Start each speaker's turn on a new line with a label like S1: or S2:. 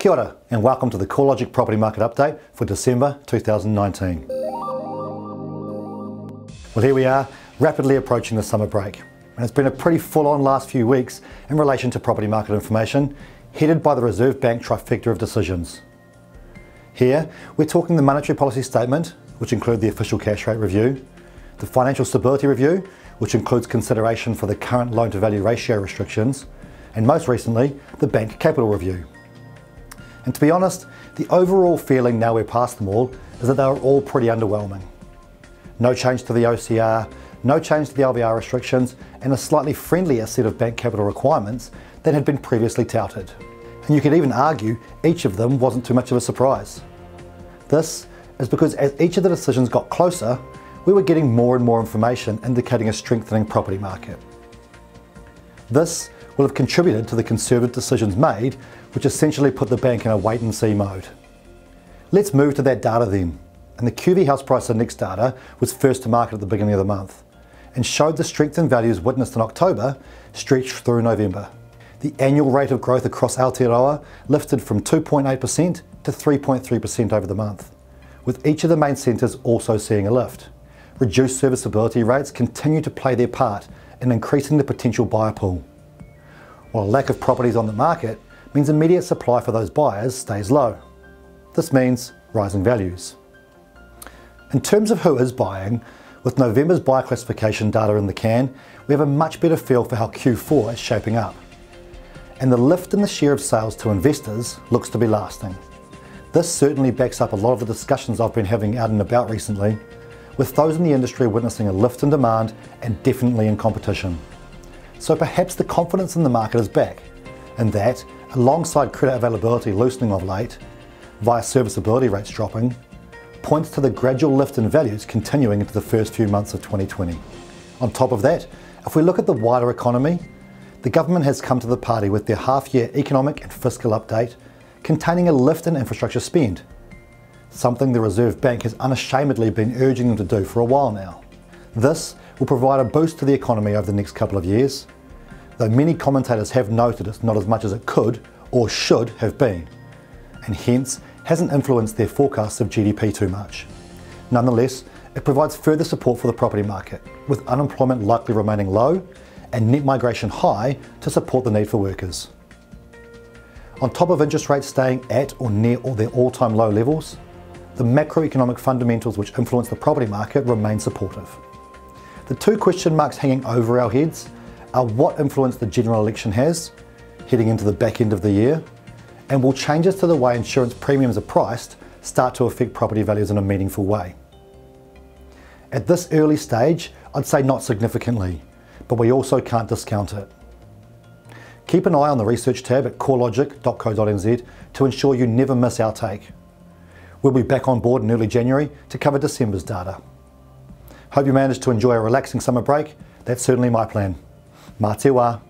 S1: Kia ora and welcome to the CoreLogic Property Market Update for December 2019. Well, here we are, rapidly approaching the summer break. And it's been a pretty full-on last few weeks in relation to property market information, headed by the Reserve Bank trifecta of decisions. Here, we're talking the monetary policy statement, which includes the official cash rate review, the financial stability review, which includes consideration for the current loan-to-value ratio restrictions, and most recently, the bank capital review. And to be honest, the overall feeling now we're past them all is that they are all pretty underwhelming. No change to the OCR, no change to the LVR restrictions, and a slightly friendlier set of bank capital requirements than had been previously touted. And you could even argue each of them wasn't too much of a surprise. This is because as each of the decisions got closer, we were getting more and more information indicating a strengthening property market. This will have contributed to the conservative decisions made, which essentially put the bank in a wait-and-see mode. Let's move to that data then. And the QV House Price Index data was first to market at the beginning of the month and showed the strength in values witnessed in October stretched through November. The annual rate of growth across Aotearoa lifted from 2.8% to 3.3% over the month, with each of the main centres also seeing a lift. Reduced serviceability rates continue to play their part in increasing the potential buyer pool, while a lack of properties on the market means immediate supply for those buyers stays low. This means rising values. In terms of who is buying, with November's buyer classification data in the can, we have a much better feel for how Q4 is shaping up. And the lift in the share of sales to investors looks to be lasting. This certainly backs up a lot of the discussions I've been having out and about recently, with those in the industry witnessing a lift in demand and definitely in competition. So perhaps the confidence in the market is back, and that, alongside credit availability loosening of late, via serviceability rates dropping, points to the gradual lift in values continuing into the first few months of 2020. On top of that, if we look at the wider economy, the government has come to the party with their half-year economic and fiscal update containing a lift in infrastructure spend, something the Reserve Bank has unashamedly been urging them to do for a while now. This will provide a boost to the economy over the next couple of years, though many commentators have noted it's not as much as it could or should have been, and hence hasn't influenced their forecasts of GDP too much. Nonetheless, it provides further support for the property market, with unemployment likely remaining low and net migration high to support the need for workers. On top of interest rates staying at or near their all-time low levels, the macroeconomic fundamentals which influence the property market remain supportive. The two question marks hanging over our heads are what influence the general election has, heading into the back end of the year, and will changes to the way insurance premiums are priced start to affect property values in a meaningful way. At this early stage, I'd say not significantly, but we also can't discount it. Keep an eye on the research tab at corelogic.co.nz to ensure you never miss our take. We'll be back on board in early January to cover December's data. Hope you managed to enjoy a relaxing summer break. That's certainly my plan. Mā te wā.